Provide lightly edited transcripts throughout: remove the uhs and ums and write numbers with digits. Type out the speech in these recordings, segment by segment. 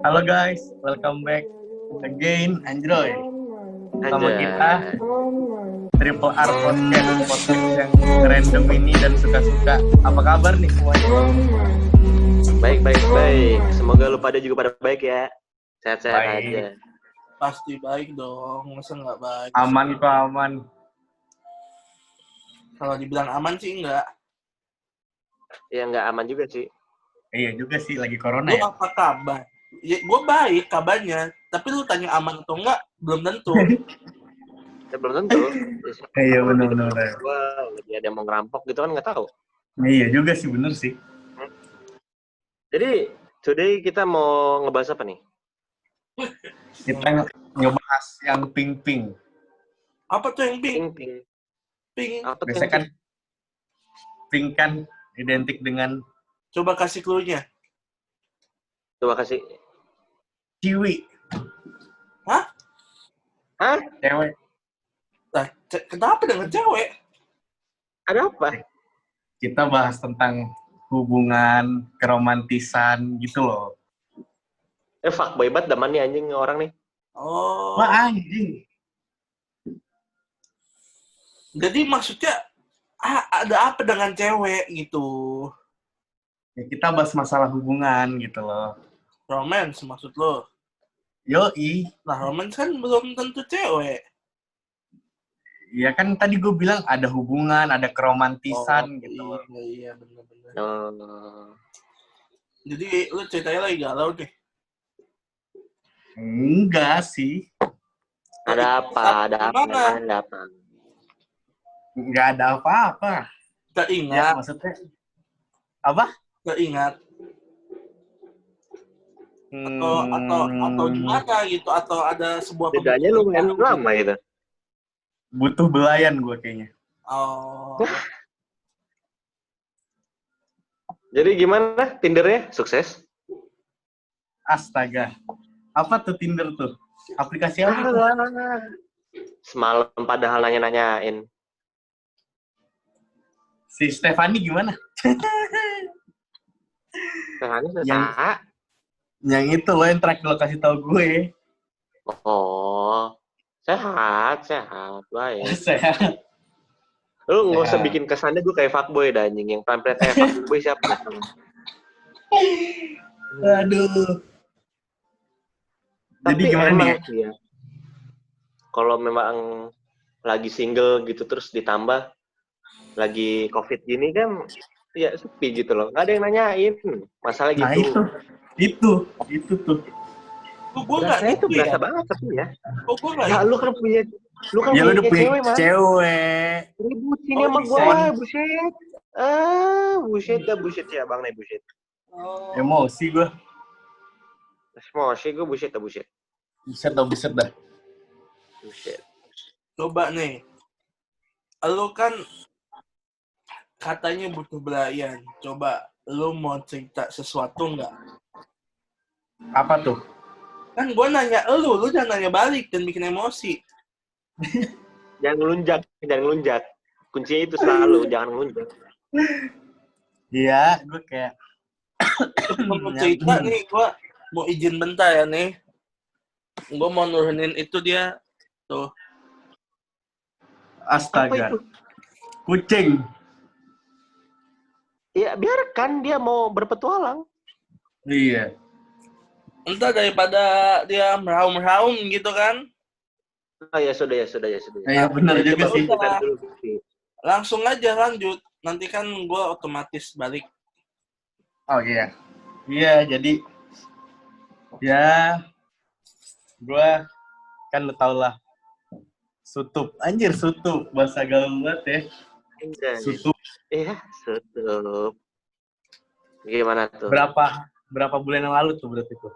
Halo guys, welcome back again, Android. Sama kita Anjay. Triple R podcast yang random ini dan suka-suka. Apa kabar nih semuanya? Baik. Semoga lu pada juga pada baik ya. Sehat-sehat Baik. aja. Pasti baik dong, masa nggak baik? Aman kok aman. Kalau dibilang aman sih enggak. Ya nggak aman juga sih. Iya juga sih, lagi corona Lu ya. apa kabar? Ya, gue baik kabarnya, tapi lu tanya aman atau enggak, belum tentu. Ya, belum tentu. Iya benar-benar. Gua lagi ada yang mau ngerampok gitu kan nggak tahu. Iya juga sih, bener sih. Jadi today kita mau ngebahas apa nih? Kita ngebahas yang pink-pink. Apa tuh yang pink? Ping. Pink. Apa tuh Biasanya kan pink kan identik dengan Coba kasih clue-nya. Coba kasih. ciwi, Hah? cewek. Nah, kenapa dengan cewek? Ada apa? Kita bahas tentang hubungan, keromantisan gitu loh. Fuckboy banget daman nih anjing orang nih. Oh, Wah anjing. jadi maksudnya ada apa dengan cewek gitu? Ya, kita bahas masalah hubungan gitu loh. Romance maksud lo? Yoi. Nah, romance kan belum tentu cewek. Ya kan tadi gue bilang ada hubungan, ada keromantisan gitu loh. Iya, benar-benar. Jadi lu ceritanya lagi galau nih. Enggak sih. Ada apa? Ada apa? Enggak ada apa-apa. Gak Ya ingat, maksudnya apa? gak ingat. Atau gimana gitu, atau ada sebuah Bedanya lumayan lama gitu. Butuh belayan gue kayaknya. Oh, Jadi gimana Tindernya? Sukses? Astaga. Apa tuh Tinder tuh? Aplikasi apa tuh? Semalam padahal nanya-nanyain. Si Stefani gimana? Yang itu loh yang terakhir lo kasih tau gue. Oh, sehat, baik. Sehat. Lu nggak usah bikin kesannya gue kayak fuckboy dah anjing. Yang pamflet kayak fuckboy siapa? Aduh. Jadi Tapi gimana emang nih? ya, kalau memang lagi single gitu terus ditambah lagi COVID gini kan ya sepi gitu loh. Nggak ada yang nanyain. Masalah gitu. Nah itu tuh. gue nggak Itu gitu berasa ya. banget sepi ya. Oh, gue nggak. Ya lu kan punya Ya lu udah punya cewek, man. cewek. Ribut sini Oh, sama bisa. gua, buset. Buset ya bang nih, buset. Oh, Emosi gue. Emosi gua buset. Buset dah. Buset. coba nih, lu kan katanya butuh belayan. Coba lu mau cerita sesuatu nggak? Apa tuh? Kan gue nanya lu jangan nanya balik dan bikin emosi. Jangan ngelunjak. Kuncinya itu selalu jangan ngelunjak. Iya, gue kayak Mau cerita nih, gue mau izin bentar ya nih. Gue mau nurunin itu dia tuh. astaga. Apa itu? Kucing. Ya biarkan dia mau berpetualang. Iya. Entah daripada dia meraung-raung gitu kan. Oh ya sudah. Iya benar Ya, juga coba sih. cerita dulu. Langsung aja lanjut. Nanti kan gue otomatis balik. Oh iya. Iya, jadi ya gue kan lo tau lah. Sutup. Anjir, sutup. Bahasa gaul banget ya. Sutup. Iya, sutup. Gimana tuh? Berapa bulan yang lalu tuh berarti tuh?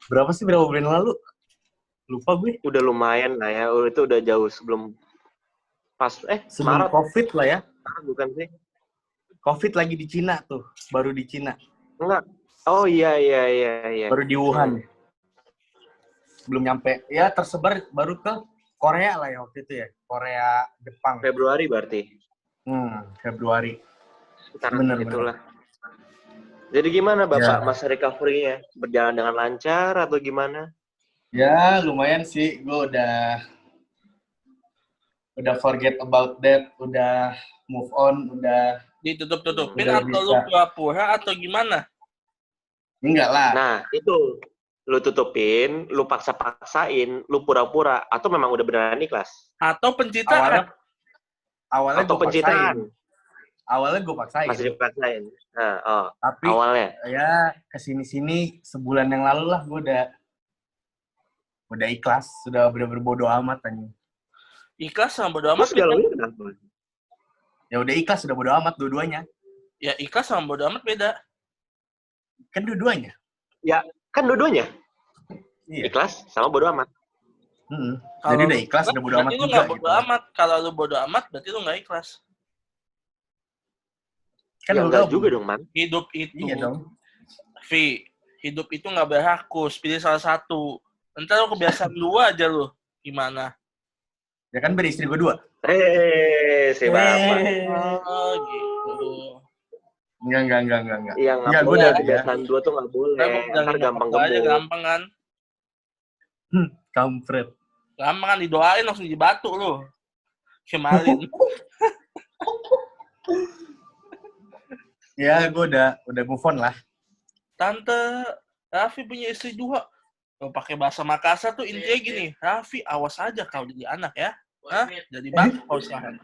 Berapa bulan yang lalu? Lupa gue. Udah lumayan lah ya. Itu udah jauh sebelum Sebelum Maret. COVID lah ya. Bukan sih? COVID lagi di Cina tuh. Baru di Cina. Enggak. Oh iya. Baru di Wuhan. Belum nyampe. Ya tersebar baru ke Korea lah ya waktu itu ya. Korea, Jepang. Februari berarti. Februari. Sekarang Bener. itulah. Jadi gimana Bapak Ya. masa recovery-nya? Berjalan dengan lancar atau gimana? Ya, lumayan sih. Gue udah forget about that, udah move on, udah Ditutup-tutupin Udah atau lu bisa. pura-pura atau gimana? enggak lah. Nah, itu. Lu tutupin, lu paksa-paksain, lu pura-pura, atau memang udah beneran ikhlas? Atau pencitraan? Awalnya Atau gue paksain. pencitraan? Awalnya gue paksain. Masih dipaksain? Nah, Tapi awalnya? ya kesini-sini sebulan yang lalu lah gue udah ikhlas, sudah bener-bener bodo amat anjing. Ikhlas sama bodo amat Terus galaunya beda. kenapa? Ya udah ikhlas, sudah bodo amat dua-duanya. Ya ikhlas sama bodo amat beda. Kan dua-duanya. Ya, kan dua-duanya. Iya. Ikhlas sama bodo amat. Jadi udah ikhlas, udah bodo amat berarti lu juga. nggak bodo Gitu. amat. Kalau lu bodo amat, berarti lu nggak ikhlas. Kan Ya lu enggak tahu, juga dong, Man. Hidup itu, Iya dong. Vi, hidup itu nggak berhakus. Pilih salah satu. Ntar lu kebiasaan dua aja lu. Gimana? Ya kan beristri gue dua. Si Bapak. Oh, gitu. Enggak. Iya, nggak Enggak, gue boleh. udah Kebiasaan dua tuh nggak boleh. Saya mau Ntar gampang aja gemuk. gampang kan? Kampret. Gampang kan didoain langsung dibatu lu. Kemarin. Ya, gue udah move on lah. Tante, Raffi punya istri dua. Kalau pakai bahasa Makassar tuh intinya gini, Raffi awas aja kau jadi anak ya. Hah? Jadi batu kau sekarang.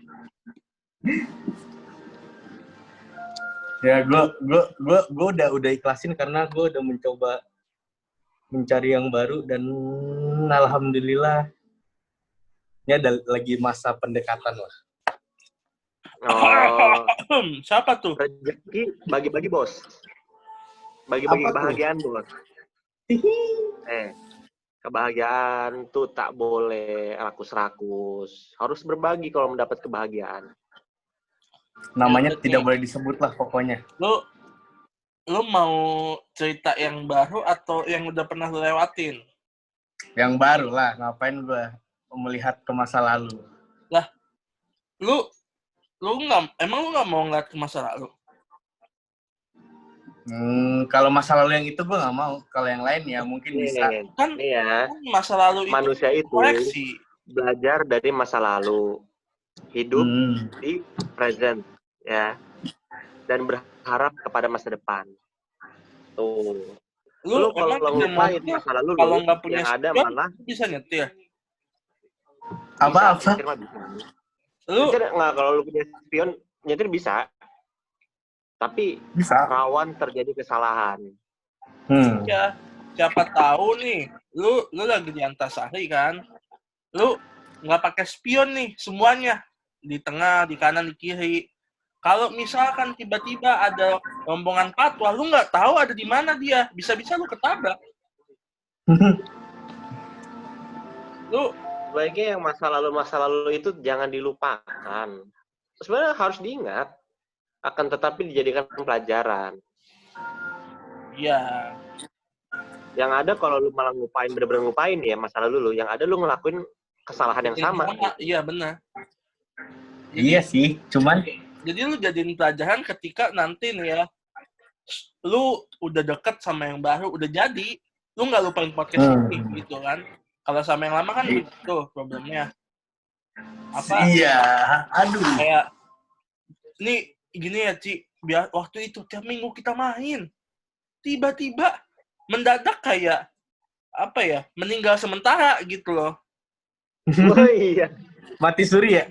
Ya, gue udah ikhlasin karena gue udah mencoba mencari yang baru dan alhamdulillah ini ada lagi masa pendekatan lah. Oh, Siapa tuh? rezeki bagi-bagi, Bos. Bagi-bagi Apa tuh? kebahagiaan, Bos. Kebahagiaan tuh tak boleh rakus-rakus. Harus berbagi kalau mendapat kebahagiaan. Namanya Ya, tidak boleh disebut lah pokoknya. Lu mau cerita yang baru atau yang udah pernah lu lewatin? Yang baru lah, ngapain gue melihat ke masa lalu. Lah, emang lu nggak mau ngeliat ke masa lalu? Kalau masa lalu yang itu gue nggak mau. Kalau yang lain ya mungkin bisa. Kan ya, masa lalu itu manusia itu koreksi. belajar dari masa lalu, hidup di present, ya, dan berharap kepada masa depan. Tuh. Lu kalau ngelupain masa lalu kalau nggak punya yang ada spion, malah bisa nyetir. Apa? Nyetir mah bisa. Nyetir nggak, kalau lu punya spion nyetir bisa, tapi bisa rawan terjadi kesalahan. Ya, siapa tahu nih, lu lagi di Antasari kan, lu nggak pakai spion nih semuanya, di tengah, di kanan, di kiri. Kalau misalkan tiba-tiba ada rombongan patwah, lu nggak tahu ada di mana dia, bisa-bisa lu ketabrak. Lu sebaiknya yang masa lalu itu jangan dilupakan. Sebenarnya harus diingat, akan tetapi dijadikan pelajaran. Iya. Yang ada kalau lu malah ngupain, bener-bener ngupain ya masa lalu lu, yang ada lu ngelakuin kesalahan yang sama. Iya, benar. Iya sih, cuman jadi lu jadiin pelajaran ketika nanti nih ya, lu udah deket sama yang baru, udah jadi, lu nggak lupain podcast ini gitu kan. Kalau sama yang lama kan gitu problemnya. Apa? Iya, aduh. Kayak, ini gini ya, Ci, biar waktu itu tiap minggu kita main. Tiba-tiba mendadak kayak, apa ya, meninggal sementara gitu loh. Oh iya. Mati suri ya?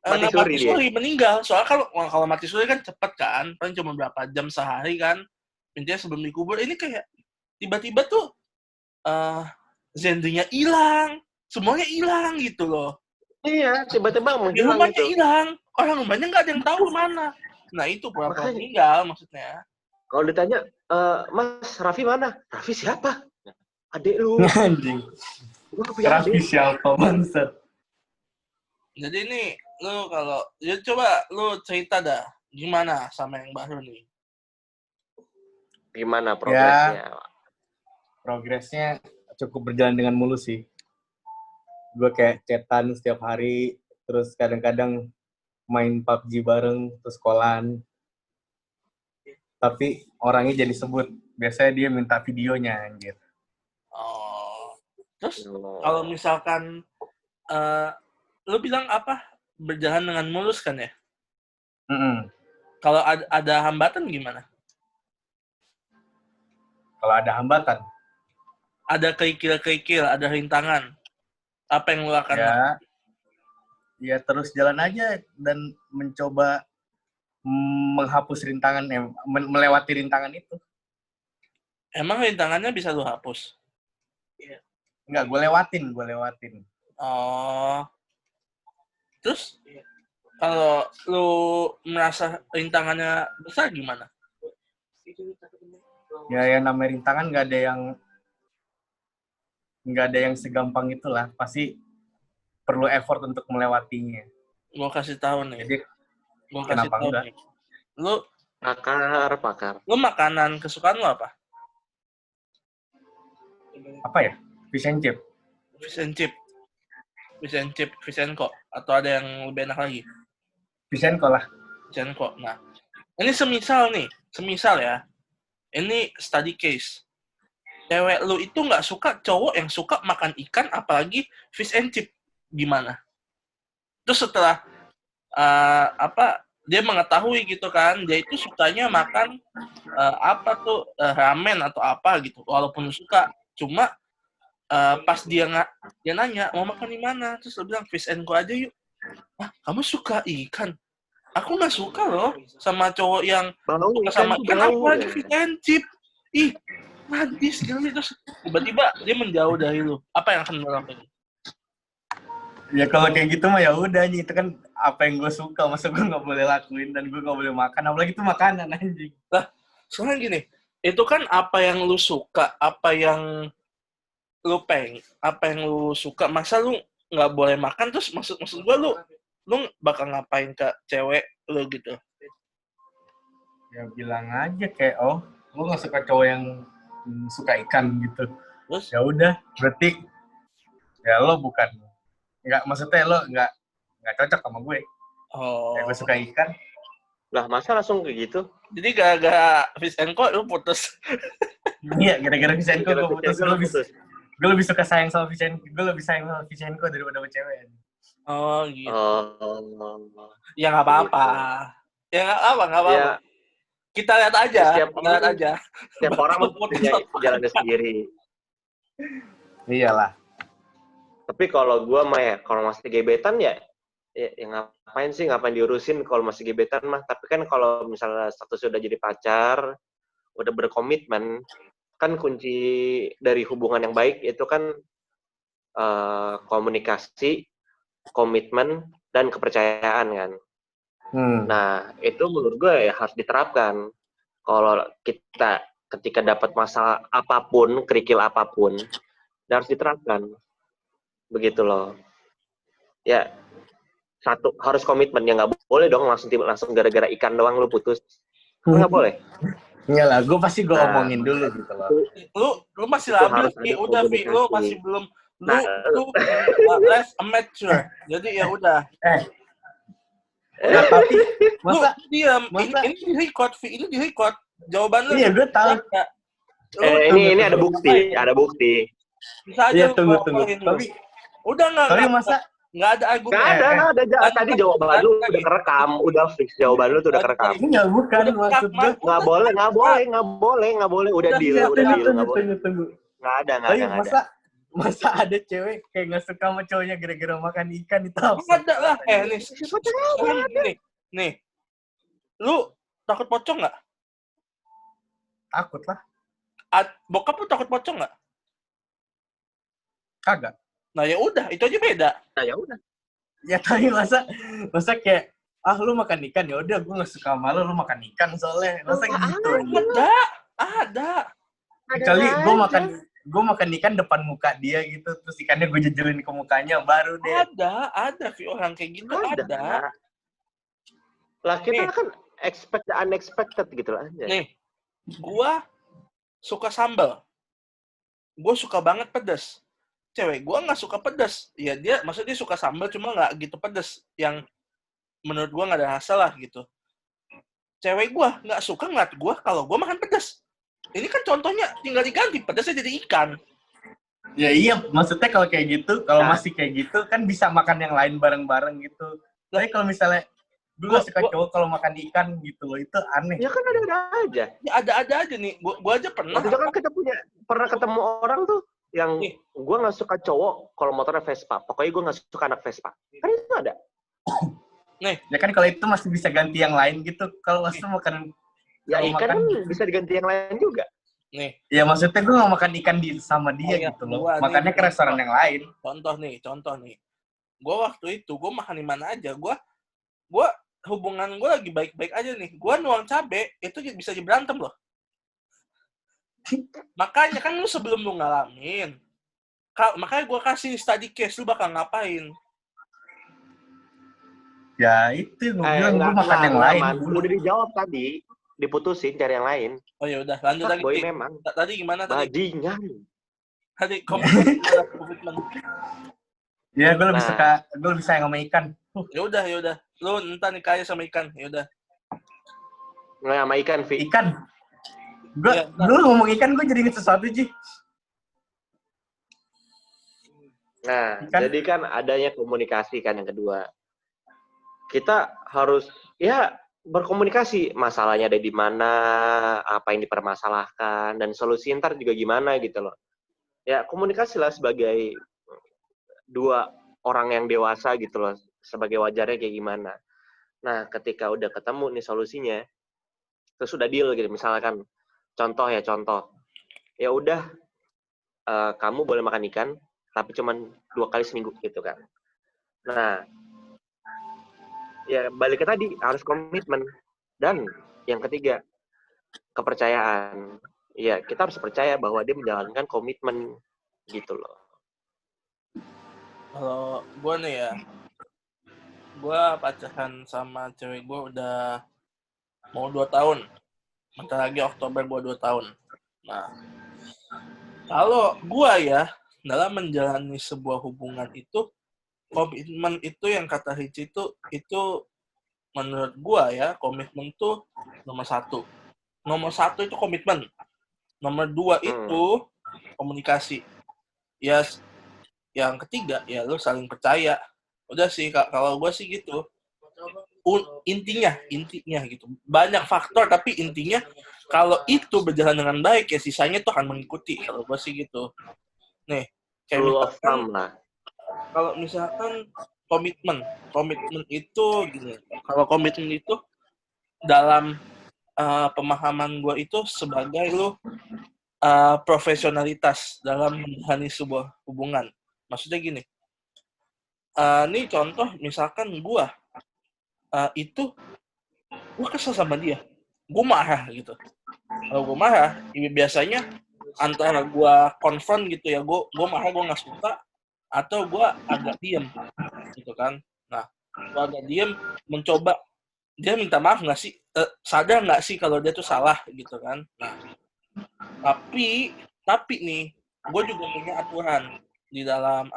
Mati suri meninggal. Soalnya kalau mati suri kan cepet kan. Paling cuma berapa jam sehari kan. Intinya sebelum dikubur. Ini kayak tiba-tiba tuh Zendrinya hilang. Semuanya hilang gitu loh. Iya, tiba-tiba menghilang rumahnya gitu. Hilang. Orang rumahnya nggak ada yang tahu mana. Nah itu pura-pura meninggal maksudnya. Kalau ditanya, Mas, Raffi mana? Raffi siapa? Adik lu. Anjing. Raffi siapa bangsat? Jadi ini lu kalau ya coba lu cerita dah gimana sama yang baru nih. Gimana progresnya? Ya, progresnya cukup berjalan dengan mulus sih. Gue kayak chatan setiap hari, terus kadang-kadang main PUBG bareng, terus sekolahan. tapi orangnya jadi sebut. Biasanya dia minta videonya, anjir. Oh. Terus kalau misalkan lu bilang apa? Berjalan dengan mulus kan ya? Kalau ada hambatan gimana? Kalau ada hambatan, Ada kerikil-kerikil, ada rintangan. Apa yang lu akan ya terus jalan aja dan mencoba menghapus rintangan, melewati rintangan itu. Emang rintangannya bisa lu hapus? Enggak, gue lewatin. Oh. Terus kalau lu merasa rintangannya besar gimana? Ya yang namanya rintangan nggak ada yang segampang itulah. Pasti perlu effort untuk melewatinya. Gua kasih tahu nih. Jadi Gua kasih kenapa tahu enggak? nih. Lu Pakar. makanan kesukaan lu apa? Apa ya? Fish and chip. Fish and chip, fish and co. Atau ada yang lebih enak lagi? Fish and co lah. Fish and co. Nah, ini semisal ya. Ini study case. Cewek lu itu nggak suka cowok yang suka makan ikan, apalagi fish and chip. Gimana? Terus setelah dia mengetahui gitu kan, dia itu sukanya makan ramen atau apa gitu, walaupun suka. Cuma pas dia nanya mau makan di mana, terus dia bilang fish and co aja yuk. Kamu suka ikan? Aku nggak suka loh sama cowok yang suka sama ikan, apalagi fish and chip. Ih, najis sekali. Terus tiba-tiba dia menjauh dari lu. Apa yang akan lu lakukan? Ya kalau kayak gitu mah ya udah, itu kan apa yang gue suka, masa gue nggak boleh lakuin dan gue nggak boleh makan, apalagi itu makanan anjing. Lah, soalnya gini, itu kan apa yang lu suka, apa yang lu suka, masa lu nggak boleh makan? Terus maksud gue lu bakal ngapain ke cewek lu gitu? Ya bilang aja kayak, oh lu nggak suka cowok yang suka ikan gitu. Terus ya udah, berarti ya lo bukan, nggak, maksudnya lo nggak cocok sama gue. Ya gue suka ikan. Lah masa langsung kayak gitu? Jadi gara-gara fish and co lu putus? Iya, gara-gara fish and co gue putus. Gue lebih suka sayang sama fish and co. Gue lebih sayang sama fish and co daripada sama cewek. Oh gitu. Ya nggak apa-apa. Ya nggak apa-apa. Ya, kita lihat aja. Setiap orang punya jalannya sendiri. Iyalah. Tapi kalau gue mah ya, kalau masih gebetan ya ngapain diurusin kalau masih gebetan mah. Tapi kan kalau misalnya status sudah jadi pacar, udah berkomitmen, kan kunci dari hubungan yang baik itu kan komunikasi, komitmen, dan kepercayaan kan. Nah, itu menurut gue ya harus diterapkan. Kalau kita ketika dapat masalah apapun, kerikil apapun, harus diterapkan. Begitu loh. Ya, satu, harus komitmen. Ya nggak boleh dong langsung gara-gara ikan doang lu putus. Nggak boleh. Iyalah, gue pasti omongin dulu gitu loh. Lu masih labil, udah, Vi. Lu masih belum, lu less amateur. Jadi ya udah. Tapi masa diam. Ini di-record, Vi. Ini di-record. Jawaban lu. Iya, gue tahu. Ini ada bukti. Bisa aja tunggu. Tapi udah nggak ada argumen. Nggak ada. Tadi jawaban lu udah kerekam, udah fix jawaban lu tuh udah kerekam. Enggak, bukan maksud gue. Nggak boleh. Udah deal, nggak boleh. Tunggu. Nggak ada. Masa ada cewek kayak nggak suka sama cowoknya gara-gara makan ikan itu apa? Ada lah. Nih. Lu takut pocong nggak? Takut lah. Bokap lu takut pocong nggak? Kagak. Nah ya udah, itu aja beda. Nah ya udah. Ya tapi masa kayak lu makan ikan, ya udah gue nggak suka sama lu makan ikan soalnya. Masa gitu aja. Ada. Kecuali gue makan ikan depan muka dia gitu, terus ikannya gue jejelin ke mukanya, baru deh. Ada Vi, orang kayak gitu ada. Lah kita kan expect the unexpected gitu lah. Nih, gue suka sambal. Gue suka banget pedas. Cewek gue nggak suka pedas. Ya maksudnya dia suka sambal, cuma nggak gitu pedas. Yang menurut gue nggak ada masalah gitu. cewek gue nggak suka ngeliat gue kalau gue makan pedas. Ini kan contohnya tinggal diganti pedasnya jadi ikan. Ya iya, maksudnya kalau kayak gitu, kalau masih kayak gitu kan bisa makan yang lain bareng-bareng gitu. Tapi kalau misalnya gue gak suka cowok kalau makan ikan gitu loh, itu aneh. Ya kan ada-ada aja. Ya ada-ada aja nih. Gue aja pernah. Waktu itu kan kita pernah ketemu orang tuh yang gue nggak suka cowok kalau motornya Vespa. Pokoknya gue nggak suka anak Vespa. Kan itu ada. Nih. Ya kan kalau itu masih bisa ganti yang lain gitu. Kalau maksudnya makan ya ikan kan bisa diganti yang lain juga. Nih. Ya maksudnya gue gak makan ikan sama dia gitu loh. Makannya ke restoran yang lain. Contoh nih. Gue waktu itu gue makan di mana aja. Gue hubungan gue lagi baik-baik aja nih. Gue nuang cabe itu bisa diberantem loh. Makanya kan lu sebelum lu ngalamin, makanya gue kasih study case, lu bakal ngapain? Ya itu gue bilang gue makan yang lain. Udah dijawab tadi, diputusin cari yang lain. Oh ya udah, lanjut lagi. Boy memang. Tadi gimana tadi? Bajingan. Tadi komitmen. Ya gue lebih suka, gue lebih sayang sama ikan. Ya udah. Lu entar nikahnya sama ikan. Ya udah. Nggak sama ikan, Vi. Ikan. Lu ngomong ikan gue jadi inget sesuatu, Ji. Nah, jadi kan adanya komunikasi kan yang kedua. Kita harus berkomunikasi, masalahnya ada di mana, apa yang dipermasalahkan, dan solusi ntar juga gimana gitu loh. Ya komunikasi lah sebagai dua orang yang dewasa gitu loh, sebagai wajarnya kayak gimana. Nah ketika udah ketemu nih solusinya, terus udah deal gitu, misalkan contoh, ya udah kamu boleh makan ikan, tapi cuman 2 kali seminggu gitu kan. Nah, ya balik ke tadi, harus komitmen. Dan yang ketiga, kepercayaan. Ya, kita harus percaya bahwa dia menjalankan komitmen gitu loh. Kalau gue nih ya, gue pacaran sama cewek gue udah mau 2 tahun. Bentar lagi Oktober gue 2 tahun. Nah, kalau gue ya, dalam menjalani sebuah hubungan itu, komitmen itu yang kata Hici itu menurut gua ya, komitmen itu nomor 1. Nomor 1 itu komitmen. Nomor 2 itu komunikasi. Ya, yang ketiga ya lu saling percaya. Udah sih, kalau gua sih gitu. Intinya gitu. Banyak faktor tapi intinya kalau itu berjalan dengan baik ya sisanya tuh akan mengikuti. Kalau gua sih gitu. Nih, kayak misalkan kalau misalkan komitmen itu gini. Kalau komitmen itu dalam pemahaman gue itu sebagai lu profesionalitas dalam menjalani sebuah hubungan. Maksudnya gini. Ini contoh misalkan gue kesel sama dia. Gue marah gitu. Kalau gue marah, biasanya antara gue confront gitu ya, gue marah, gue nggak suka, atau gue agak diem gitu kan. Nah, gue agak diem, mencoba dia minta maaf nggak sih, sadar nggak sih kalau dia tuh salah gitu kan. Nah, tapi nih gue juga punya aturan di dalam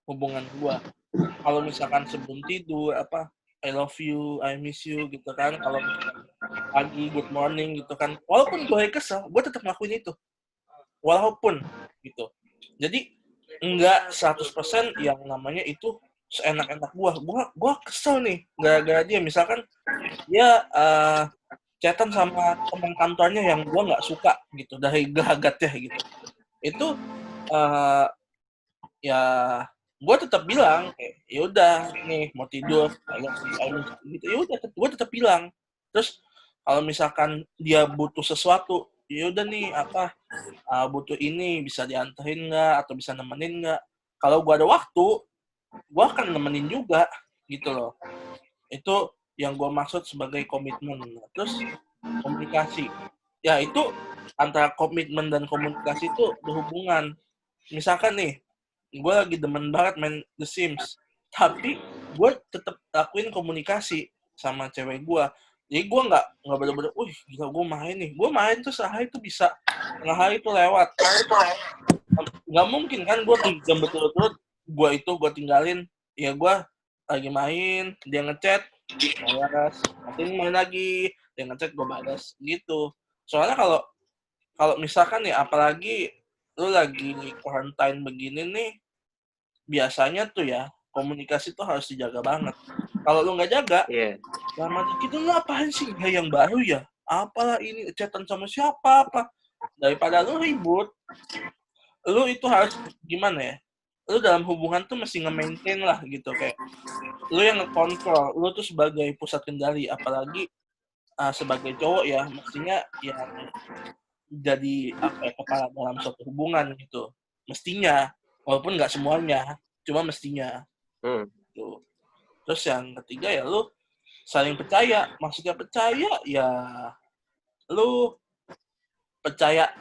hubungan gue. Kalau misalkan sebelum tidur I love you, I miss you gitu kan, kalau pagi good morning gitu kan, walaupun gue kesel gue tetap ngelakuin itu walaupun gitu. Jadi enggak 100% yang namanya itu seenak-enak gue kesel nih gara-gara dia, misalkan dia chatan sama teman kantornya yang gue nggak suka gitu dari gelagatnya gitu, itu ya gue tetap bilang ya udah nih mau tidur gitu, ya udah gue tetap bilang. Terus kalau misalkan dia butuh sesuatu, ya udah nih butuh ini, bisa diantarin nggak atau bisa nemenin nggak, kalau gue ada waktu gue akan nemenin juga gitu loh. Itu yang gue maksud sebagai komitmen. Terus komunikasi ya, itu antara komitmen dan komunikasi itu berhubungan. Misalkan nih gue lagi demen banget main The Sims, tapi gue tetap lakuin komunikasi sama cewek gue. Jadi gue nggak bener-bener, gila gue main tuh sehari tuh bisa tengah hari tuh lewat. Nggak mungkin kan gue jam betul-betul gue tinggalin. Ya gue lagi main, dia ngechat, balas, nanti main lagi, dia ngechat gue balas gitu. Soalnya kalau misalkan ya, apalagi lu lagi quarantine begini nih, biasanya tuh ya komunikasi tuh harus dijaga banget. Kalau lu nggak jaga, lama dikit lu apain sih yang baru ya? Apalah ini chatan sama siapa apa? Daripada lu ribut, lu itu harus gimana ya? Lu dalam hubungan tuh mesti nge-maintain lah gitu, kayak lu yang ngekontrol, lu tuh sebagai pusat kendali, apalagi sebagai cowok ya, mestinya ya jadi kepala dalam suatu hubungan gitu, mestinya, walaupun nggak semuanya, cuma mestinya. Tuh. Terus yang ketiga ya lu saling percaya, maksudnya percaya ya lu percaya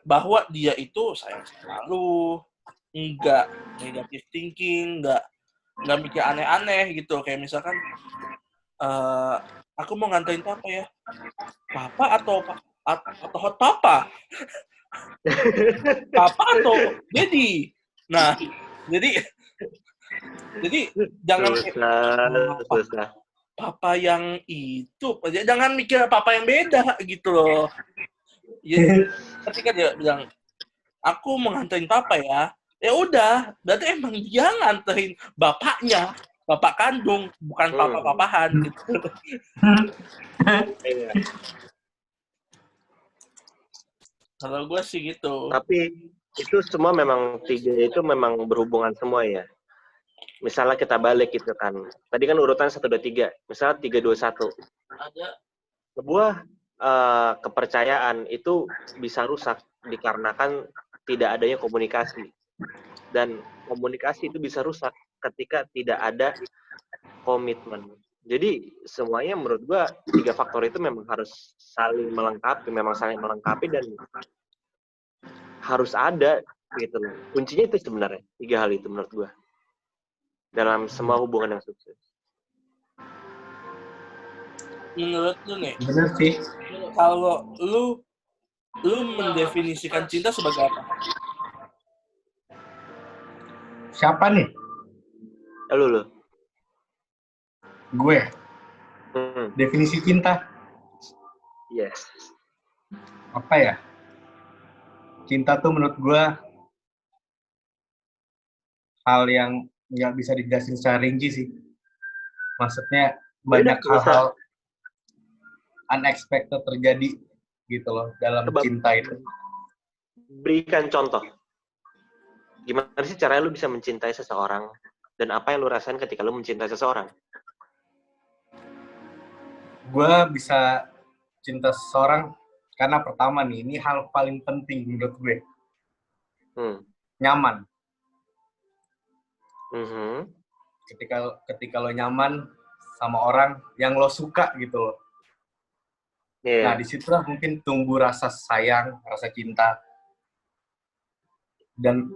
bahwa dia itu sayang sama lu, enggak negative thinking, enggak mikir aneh-aneh gitu. Kayak misalkan aku mau nganterin papa ya, papa atau hot papa, papa atau daddy. Nah, jadi jangan papa yang itu, jangan mikir papa yang beda gitu loh. Jadi ketika dia bilang aku mau nganterin papa ya udah, berarti emang dia nganterin bapaknya, bapak kandung, bukan papa-papahan gitu. Kalau gue sih gitu. Tapi itu semua memang tiga itu memang berhubungan semua ya. Misalnya kita balik gitu kan. Tadi kan urutan 1, 2, 3. Misalnya 3, 2, 1. Ada sebuah kepercayaan itu bisa rusak dikarenakan tidak adanya komunikasi. Dan komunikasi itu bisa rusak ketika tidak ada komitmen. Jadi semuanya menurut gua 3 faktor itu memang harus saling melengkapi dan harus ada gitu loh. Kuncinya itu sebenarnya 3 hal itu menurut gua dalam semua hubungan yang sukses. Menurut lu nih, bener sih. Kalau lu mendefinisikan cinta sebagai apa? Siapa nih? Lu. Gue. Definisi cinta. Yes. Apa ya? Cinta tuh menurut gue hal yang nggak bisa dijelasin secara rinci sih. Maksudnya banyak hal-hal unexpected terjadi gitu loh dalam cinta itu. Berikan contoh. Gimana sih caranya lu bisa mencintai seseorang dan apa yang lu rasain ketika lu mencintai seseorang? Gue bisa cinta seseorang karena pertama nih, ini hal paling penting menurut gue. Nyaman. Ketika lo nyaman sama orang yang lo suka gitu loh. Nah, disitulah mungkin tumbuh rasa sayang, rasa cinta. Dan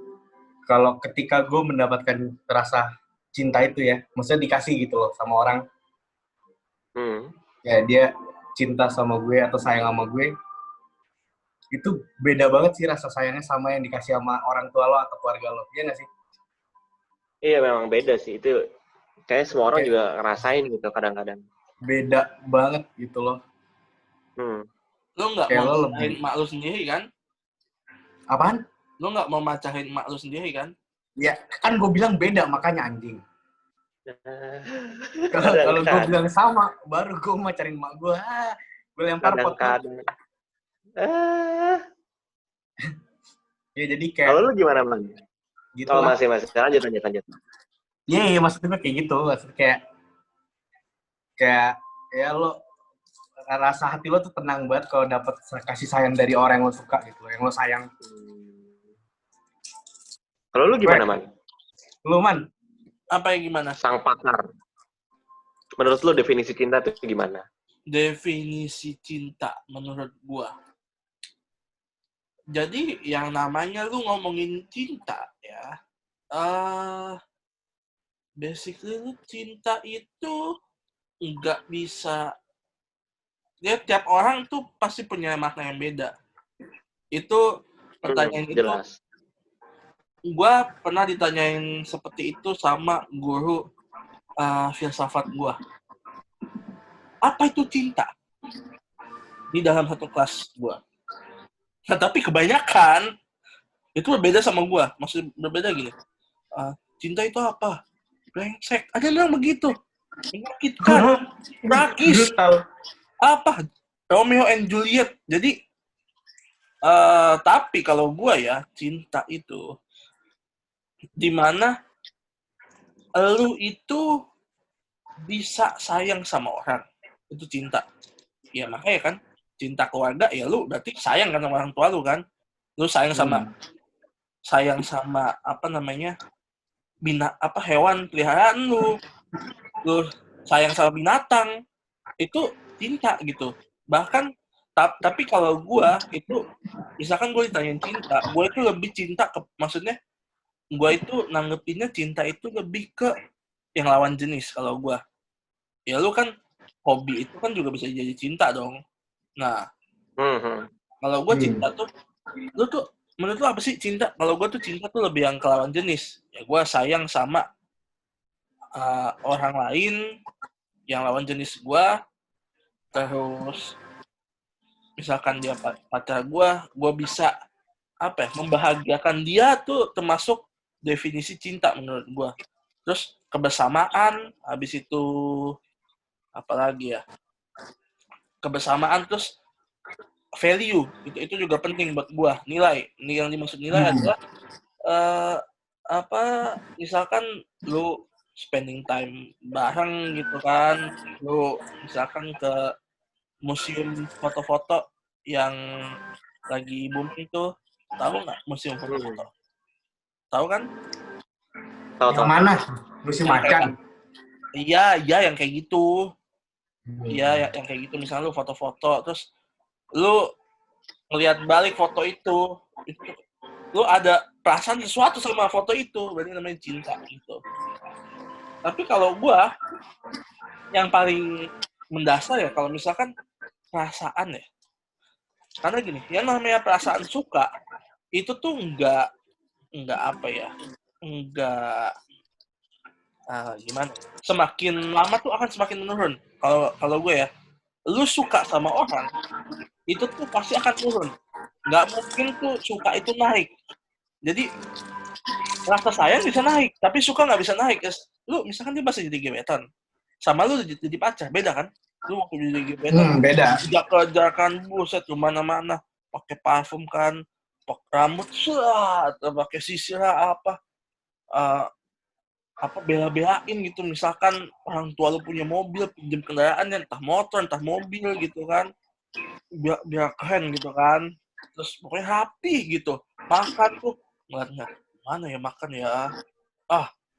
kalau ketika gue mendapatkan rasa cinta itu ya, maksudnya dikasih gitu loh sama orang, ya dia cinta sama gue atau sayang sama gue, itu beda banget sih rasa sayangnya sama yang dikasih sama orang tua lo atau keluarga lo, iya nggak sih? Iya, memang beda sih. Itu kayaknya semua orang juga ngerasain gitu kadang-kadang. Beda banget gitu loh. Lu nggak mau macahin emak lu sendiri kan? Apaan? Lu nggak mau macahin emak lu sendiri kan? Ya, kan gue bilang beda, makanya anjing. Kalau gue bilang sama, baru gue macarin emak gue. Gue lempar pot. Ya, jadi kayak... Kalau lu gimana, Bang? Gitu lah. Masih. Lanjut. Iya, maksudnya kayak gitu. Maksudnya kayak ya lo, rasa hati lo tuh tenang banget kalau dapet kasih sayang dari orang yang lo suka gitu, yang lo sayang. Kalau lu gimana, Man? Lu, Man? Apa yang gimana? Sang pakar. Menurut lu definisi cinta itu gimana? Definisi cinta menurut gua. Jadi yang namanya lu ngomongin cinta ya, basically lu cinta itu nggak bisa, ya tiap orang tuh pasti punya makna yang beda. Itu pertanyaan itu jelas. Gua pernah ditanyain seperti itu sama guru filsafat gua. apa itu cinta di dalam satu kelas gue. Nah, tapi kebanyakan itu berbeda sama gue. Maksudnya berbeda gini. Cinta itu apa? Brengsek. Ada yang bilang begitu. Menyakitkan. Tragis. Apa? Romeo and Juliet. Jadi, tapi kalau gue ya, cinta itu dimana lu itu bisa sayang sama orang. Itu cinta. Ya makanya kan, cinta keluarga ya lu berarti sayang kan sama orang tua lu kan. Lu sayang sama apa namanya? Hewan peliharaan lu sayang sama binatang, itu cinta gitu. Bahkan tapi kalau gue itu misalkan gue ditanyain cinta, gue itu lebih cinta maksudnya gue itu nanggepinnya cinta itu lebih ke yang lawan jenis. Kalau gue ya lu kan hobi itu kan juga bisa jadi cinta dong. Nah kalau gue cinta tuh lu tuh menurut lu apa sih cinta? Kalau gue tuh cinta tuh lebih yang ke lawan jenis. Ya gue sayang sama orang lain yang lawan jenis gue, terus misalkan dia pacar gue bisa membahagiakan dia tuh termasuk definisi cinta menurut gue. Terus kebersamaan, habis itu apalagi ya, kebersamaan, terus value itu juga penting buat gue. Nilai yang dimaksud nilai adalah misalkan lu spending time bareng gitu kan, lu misalkan ke museum foto-foto yang lagi booming tuh, tahu nggak museum foto-foto? Tahu kan? Tahu. Yang mana? Museum macan. Iya, yang kayak gitu. Iya, yang kayak gitu. Misalnya lu foto-foto, terus lu ngelihat balik foto itu lu ada perasaan sesuatu sama foto itu, berarti namanya cinta gitu. Tapi kalau gua yang paling mendasar ya kalau misalkan perasaan ya, karena gini, yang namanya perasaan suka itu tuh enggak gimana, semakin lama tuh akan semakin menurun. Kalau gue ya, lu suka sama orang itu tuh pasti akan turun, nggak mungkin tuh suka itu naik. Jadi rasa sayang bisa naik, tapi suka nggak bisa naik. Lu misalkan dia masih jadi gebetan, sama lu jadi pacar, beda kan? Lu waktu jadi gebetan, beda. kejar-kejaran, buset, kemana-mana, pakai parfum kan, pakai rambut, atau pakai sisir bela-belain gitu. Misalkan orang tua lu punya mobil, pinjam kendaraan, entah motor, entah mobil gitu kan, biar keren gitu kan. Terus pokoknya rapi gitu. Makan tuh, ngeliat mana ya makan ya,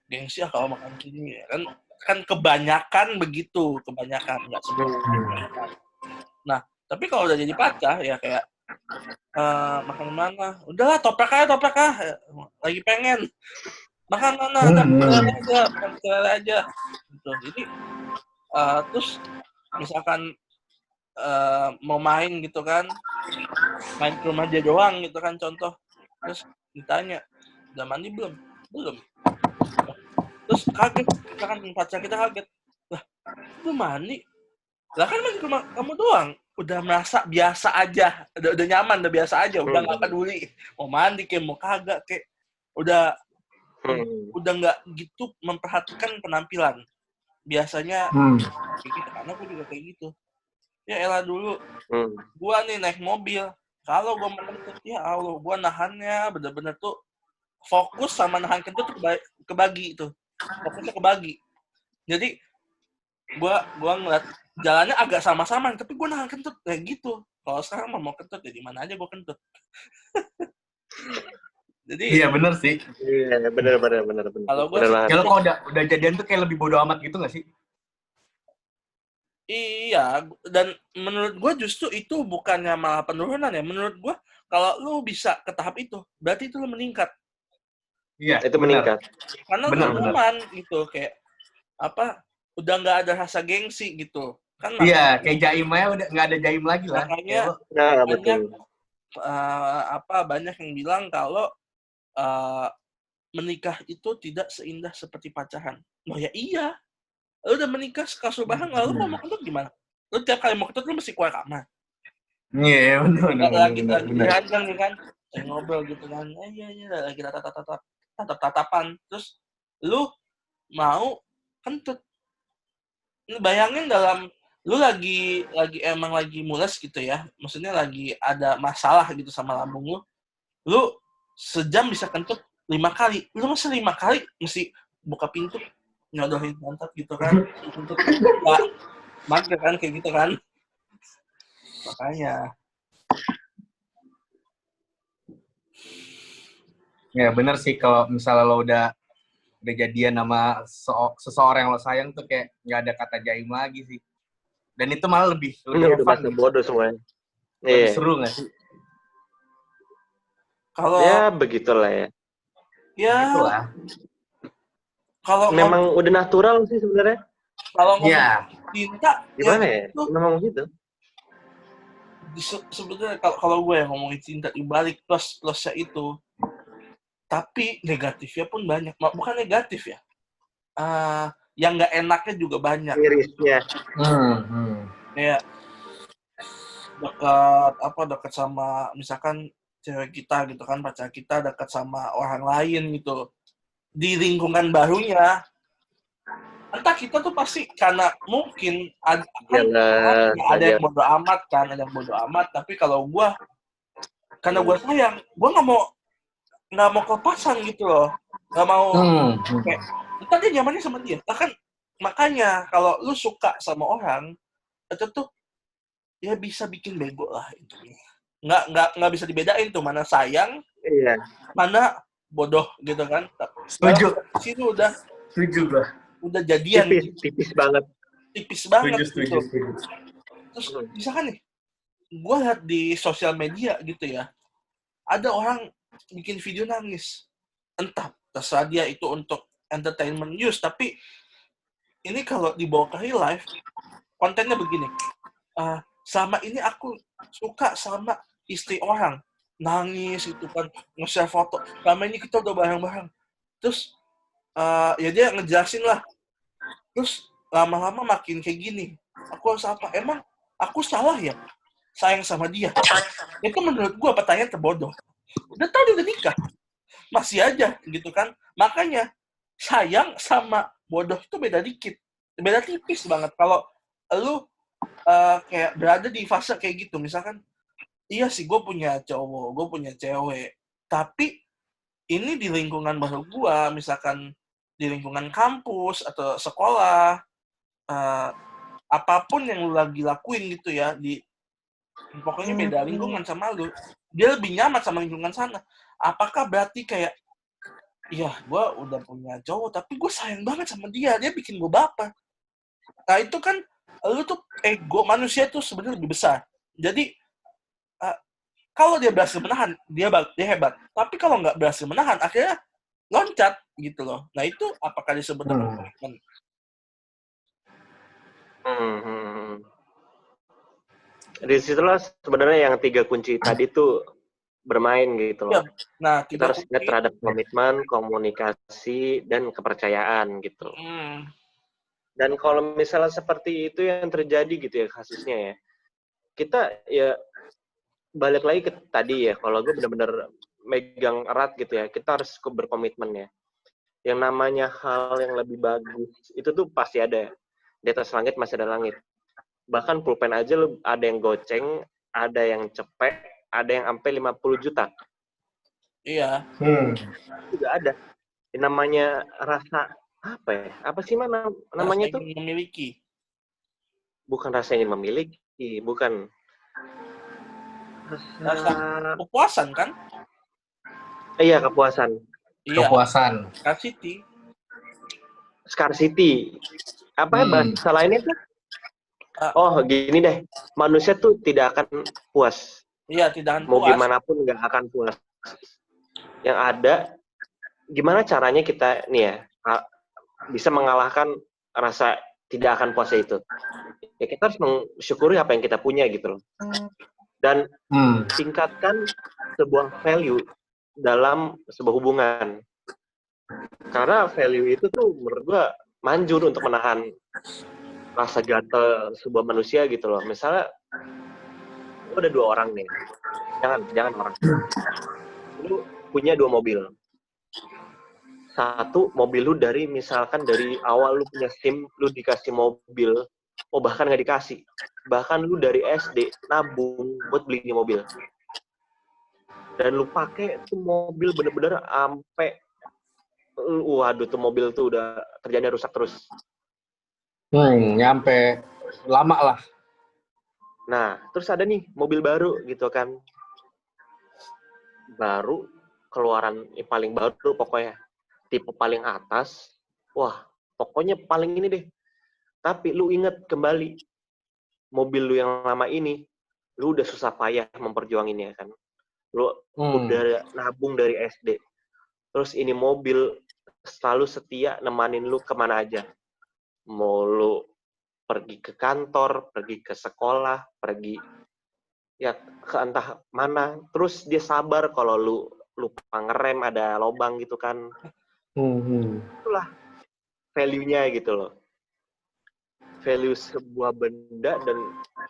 gengsi kalau makan sini ya kan kebanyakan begitu, nggak semua. Nah tapi kalau udah jadi pacar ya kayak makan mana, udahlah toprak aja, lagi pengen makan mana, makan aja gitu. Jadi terus misalkan mau main gitu kan, main ke rumah dia doang gitu kan, contoh, terus ditanya udah mandi belum, terus kaget, misalkan pacar kita kaget, lah lu mandi, lah kan main ke rumah kamu doang, udah merasa biasa aja, udah nyaman, udah biasa aja, udah nggak peduli mau mandi kayak mau kagak kayak, udah nggak gitu memperhatikan penampilan. Biasanya kayak gitu, karena gue juga kayak gitu. Ya elah dulu, gue nih naik mobil, kalau gue mau kentut, ya Allah, gue nahannya bener-bener tuh fokus sama nahan kentut kebagi itu, fokusnya kebagi. Jadi gue ngeliat jalannya agak sama-sama, tapi gue nahan kentut kayak gitu. Kalau sekarang mau kentut ya di mana aja gue kentut. Jadi iya bener sih. Iya bener. Kalau gue kalau udah jadian tuh kayak lebih bodo amat gitu nggak sih? Iya, dan menurut gue justru itu bukannya malah penurunan ya. Menurut gue kalau lu bisa ke tahap itu, berarti itu lu meningkat. Iya, itu meningkat. Karena lu nyaman gitu, kayak udah nggak ada rasa gengsi gitu. Kan iya, kayak jaimnya udah nggak ada jaim lagi lah. Makanya banyak yang bilang kalau menikah itu tidak seindah seperti pacaran. Oh ya iya, lu udah menikah sekasubahan, lalu mau kentut gimana? Lu tiap kali mau ketut lu mesti keluar kamar. Iya, benar. Lagi ranjang nih kan, ngobrol gitu kan. Iya, lagi tatapan. Terus lu mau kentut. Bayangin dalam lu emang lagi mules gitu ya. Maksudnya lagi ada masalah gitu sama lambung lu. Lu sejam bisa kentut 5 kali. Lu masa 5 kali mesti buka pintu nyodorin pantat gitu kan. Kentut enggak. Mager kan kayak gitu kan. Makanya. Ya bener sih kalau misalnya lo udah jadian sama seseorang yang lo sayang tuh kayak nggak ada kata jaim lagi sih. Dan itu malah lebih Udah fun. bahasa bodoh semuanya. Lebih seru nggak sih? Kalau ya begitulah ya. Ya. Begitulah. Kalau memang udah natural sih sebenarnya. Kalau ngomong cinta, gimana ya? Memang gitu. Sebenarnya kalau gue yang ngomongin cinta dibalik plusnya itu, tapi negatifnya pun banyak. Bukan negatif ya. Yang nggak enaknya juga banyak. Mirisnya. Kayak dekat sama misalkan cewek kita gitu kan, pacar kita dekat sama orang lain gitu di lingkungan barunya. Entah kita tuh pasti karena mungkin ada yang bodo amat kan, ada yang bodo amat. Tapi kalau gue, karena gue sayang, gue nggak mau kelepasan gitu loh, nggak mau kayak entah dia nyamannya sama dia. Kan makanya kalau lu suka sama orang itu tuh ya bisa bikin bego lah itu. Nggak bisa dibedain tuh mana sayang, mana bodoh gitu kan. Setuju. Sini udah setuju gue. Udah jadian tipis banget setuju. Terus misalkan nih gue lihat di sosial media gitu ya, ada orang bikin video nangis, entah terserah dia itu untuk entertainment use, tapi ini kalau dibawa ke real life kontennya begini, selama ini aku suka sama istri orang, nangis gitu kan, nge-share foto, selama ini kita udah bareng-bareng, terus ya dia ngejelasin lah. Terus lama-lama makin kayak gini. Aku harus apa? Emang aku salah ya sayang sama dia? Itu menurut gue pertanyaan terbodoh. Udah tahu dia udah nikah. Masih aja gitu kan. Makanya sayang sama bodoh itu beda dikit. Beda tipis banget. Kalau lu kayak berada di fase kayak gitu. Misalkan, iya sih gue punya cowok, gue punya cewek. Tapi ini di lingkungan baru gue, misalkan di lingkungan kampus atau sekolah, apapun yang lu lagi lakuin gitu ya, pokoknya beda lingkungan sama lu, dia lebih nyaman sama lingkungan sana. Apakah berarti kayak, iya gue udah punya cowok tapi gue sayang banget sama dia bikin gue baper. Nah itu kan lu tuh ego manusia tuh sebenarnya lebih besar. Jadi kalau dia berhasil menahan, dia hebat. Tapi kalau nggak berhasil menahan, akhirnya loncat gitu loh. Nah itu apakah disebut komitmen? Di situlah sebenarnya yang 3 kunci tadi tuh bermain gitu loh. Nah, kita harus ingat terhadap komitmen, komunikasi, dan kepercayaan gitu. Dan kalau misalnya seperti itu yang terjadi gitu ya kasusnya ya, kita ya balik lagi ke tadi ya, kalau gue benar-benar megang erat gitu ya, kita harus berkomitmen ya. Yang namanya hal yang lebih bagus itu tuh pasti ada. Di atas langit masih ada langit. Bahkan pulpen aja lu ada yang goceng, ada yang cepet, ada yang sampai 50 juta. Iya. Juga ada. Yang namanya rasa apa ya? Apa sih namanya itu? Memiliki. Bukan rasa ingin memiliki, bukan. Rasa kepuasan kan? Iya, kepuasan. Iya. Kepuasan. Scarcity. Apa ya bahasa lainnya tuh? Oh, gini deh. Manusia tuh tidak akan puas. Iya, tidak akan puas. Mau gimana pun nggak akan puas. Yang ada, gimana caranya kita nih ya, bisa mengalahkan rasa tidak akan puas itu. Ya kita harus mensyukuri apa yang kita punya gitu loh. Dan tingkatkan sebuah value dalam sebuah hubungan. Karena value itu tuh menurut gua manjur untuk menahan rasa gatel sebuah manusia gitu loh. Misalnya lu ada 2 orang nih, jangan orang. Lu punya 2 mobil. Satu mobil lu misalkan dari awal lu punya SIM, lu dikasih mobil, bahkan nggak dikasih. Bahkan lu dari SD nabung buat beli mobil. Dan lu pakai tuh mobil bener-bener sampai waduh tuh mobil tuh udah kerjanya rusak terus. Nyampe lama lah. Nah, terus ada nih mobil baru gitu kan. Baru, keluaran paling baru pokoknya. Tipe paling atas. Wah, pokoknya paling ini deh. Tapi lu inget kembali, mobil lu yang lama ini, lu udah susah payah memperjuanginnya kan. Lu udah nabung dari SD. Terus ini mobil selalu setia nemanin lu kemana aja. Mau lu pergi ke kantor, pergi ke sekolah, pergi ya ke entah mana. Terus dia sabar kalau lu lupa ngerem, ada lobang gitu kan. Itulah value-nya gitu loh. Value sebuah benda dan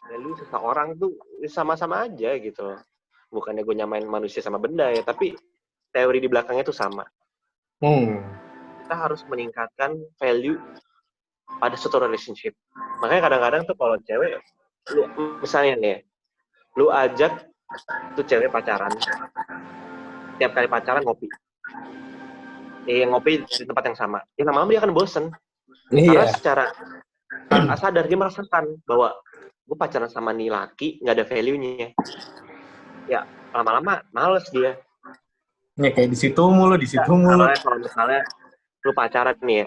value seseorang tuh sama-sama aja gitu loh. Bukannya gue nyamain manusia sama benda ya, tapi teori di belakangnya tuh sama. Kita harus meningkatkan value pada suatu relationship. Makanya kadang-kadang tuh kalau cewek, lu misalnya nih, lu ajak tuh cewek pacaran, tiap kali pacaran ngopi. Ngopi di tempat yang sama. Ya lama-lama dia akan bosen. Karena secara sadar dia merasakan bahwa gue pacaran sama nih laki, nggak ada value-nya. Ya, lama-lama males dia. Ya kayak di situ mulu. Kalau misalnya lu pacaran nih ya,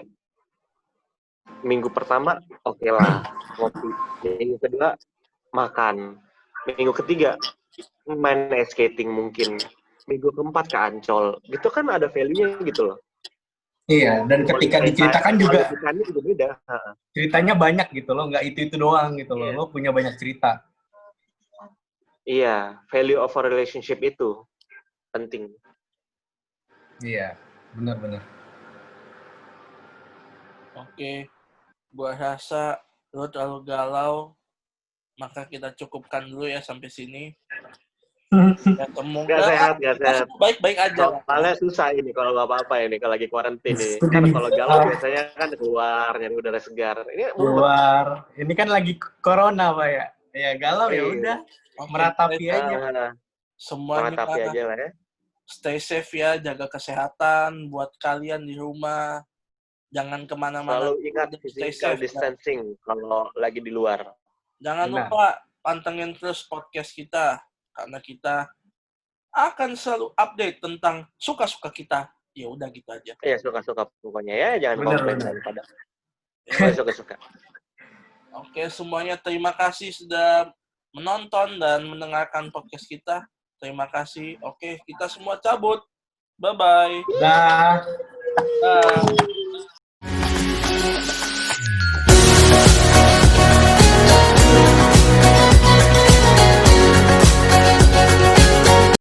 minggu pertama oke lah ngopi, minggu kedua makan, minggu ketiga main skating mungkin, minggu keempat ke Ancol, gitu kan ada value-nya gitu loh. Iya, dan ketika diceritakan juga beda. Ceritanya banyak gitu loh, nggak itu doang gitu loh. Lo punya banyak cerita. Iya, value of a relationship itu penting. Iya, benar-benar. Oke, gua rasa lo terlalu galau, maka kita cukupkan dulu ya sampai sini. Ya, Gak sehat. Baik-baik aja. Soalnya susah ini kalau nggak apa-apa ini kalau lagi kuarantin nih. Kan kalau galau biasanya kan keluar nyari udara segar. Ini keluar. Ini kan lagi corona Pak ya. Ya galau ya udah. Meratapi aja. Semuanya meratapi aja lah ya. Stay safe ya, jaga kesehatan buat kalian di rumah. Jangan kemana-mana. Selalu ingat physical distancing kalau lagi di luar. Jangan lupa pantengin terus podcast kita. Karena kita akan selalu update tentang suka-suka kita. Ya udah gitu aja. Iya, suka-suka pokoknya ya, jangan komplain daripada. Suka-suka. Oke, semuanya terima kasih sudah menonton dan mendengarkan podcast kita. Terima kasih. Oke, kita semua cabut. Bye-bye. Dah.